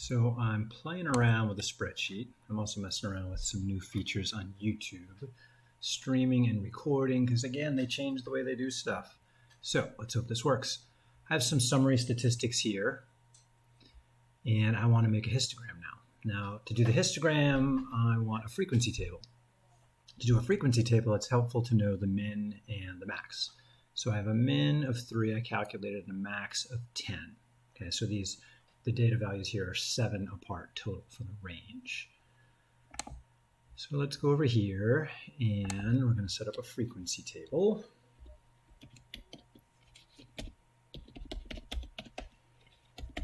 So I'm playing around with a spreadsheet. I'm also messing around with some new features on YouTube, streaming and recording, because again, they changed the way they do stuff. So let's hope this works. I have some summary statistics here, and I want to make a histogram now. Now, to do the histogram, I want a frequency table. To do a frequency table, it's helpful to know the min and the max. So I have a min of 3 I calculated and a max of 10. Okay, so the data values here are 7 apart total for the range. So let's go over here and we're going to set up a frequency table.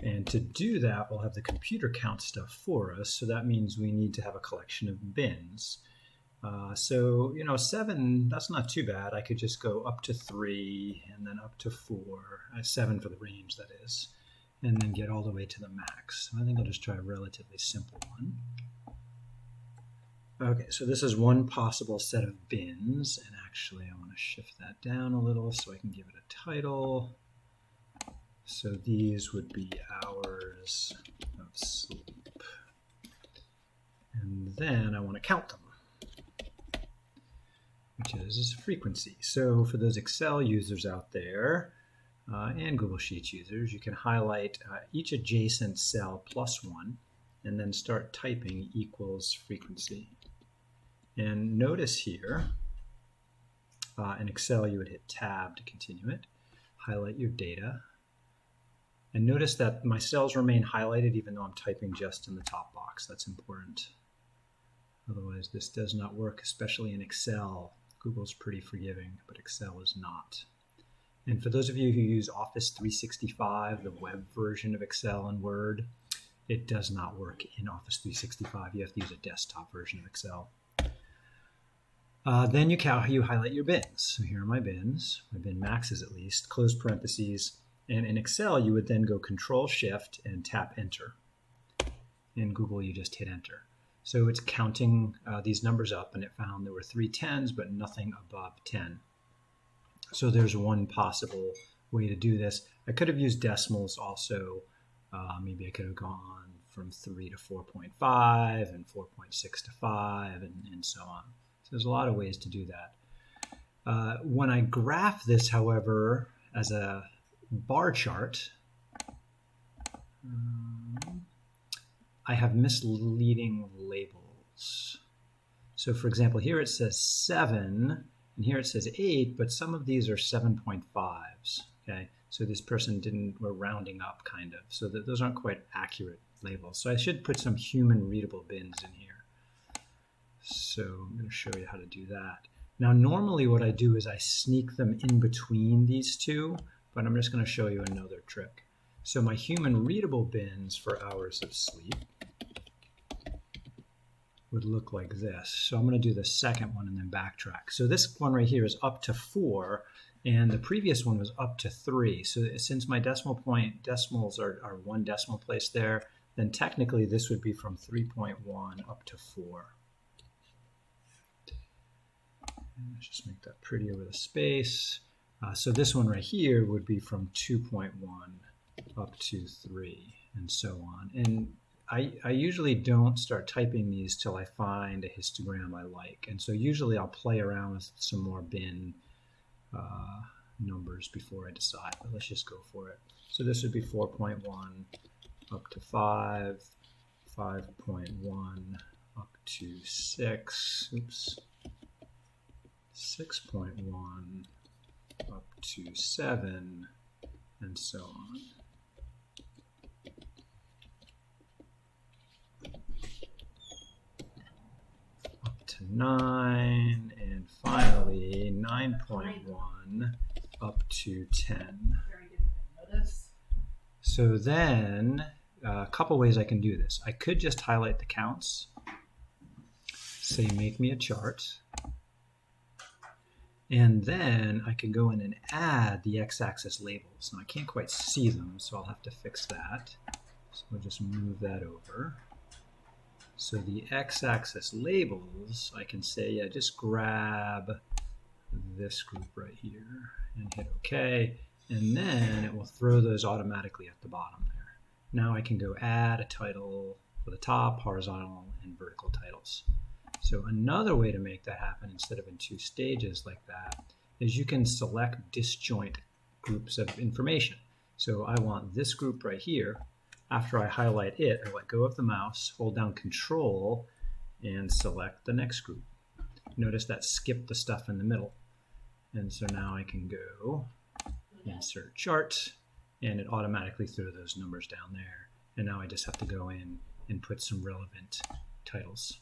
And to do that, we'll have the computer count stuff for us. So that means we need to have a collection of bins. So, 7, that's not too bad. I could just go up to 3 and then up to 4, 7 for the range, that is, and then get all the way to the max. So I think I'll just try a relatively simple one. Okay, so this is one possible set of bins, and actually I want to shift that down a little so I can give it a title. So these would be hours of sleep. And then I want to count them, which is frequency. So for those Excel users out there and Google Sheets users, you can highlight each adjacent cell +1 and then start typing equals frequency. And notice here, in Excel you would hit Tab to continue it, highlight your data, and notice that my cells remain highlighted even though I'm typing just in the top box. That's important. Otherwise this does not work, especially in Excel. Google's pretty forgiving, but Excel is not. And for those of you who use Office 365, the web version of Excel and Word, it does not work in Office 365. You have to use a desktop version of Excel. Then you highlight your bins. So here are my bins, my bin maxes at least, close parentheses. And in Excel, you would then go Control-Shift and tap Enter. In Google, you just hit Enter. So it's counting these numbers up, and it found there were 3 10s, but nothing above 10. So there's one possible way to do this. I could have used decimals also. Maybe I could have gone from 3 to 4.5 and 4.6 to 5 and so on. So there's a lot of ways to do that. When I graph this, however, as a bar chart, I have misleading labels. So for example, here it says 7 and here it says 8, but some of these are 7.5s. Okay, so this person we're rounding up kind of, so that those aren't quite accurate labels. So I should put some human readable bins in here. So I'm going to show you how to do that. Now normally what I do is I sneak them in between these two, but I'm just going to show you another trick. So my human readable bins for hours of sleep would look like this. So I'm going to do the second one and then backtrack. So this one right here is up to 4, and the previous one was up to 3. So since my decimals are one decimal place there, then technically this would be from 3.1 up to 4. And let's just make that prettier with a space. So this one right here would be from 2.1 up to 3 and so on. And I usually don't start typing these till I find a histogram I like. And so usually I'll play around with some more bin numbers before I decide, but let's just go for it. So this would be 4.1 up to 5, 5.1 up to 6, oops, 6.1 up to 7, and so on. Up to 9, and finally 9.1 up to 10. So then a couple ways I can do this. I could just highlight the counts, say make me a chart, and then I can go in and add the x-axis labels. Now I can't quite see them, so I'll have to fix that. So we'll just move that over. So the x-axis labels, I can say, yeah, just grab this group right here and hit OK. And then it will throw those automatically at the bottom there. Now I can go add a title for the top, horizontal, and vertical titles. So another way to make that happen instead of in 2 stages like that is you can select disjoint groups of information. So I want this group right here. After I highlight it, I let go of the mouse, hold down Control, and select the next group. Notice that skipped the stuff in the middle. And so now I can go insert chart, and it automatically threw those numbers down there. And now I just have to go in and put some relevant titles.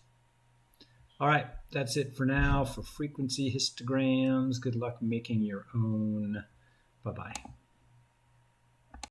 All right, that's it for now for frequency histograms. Good luck making your own. Bye-bye.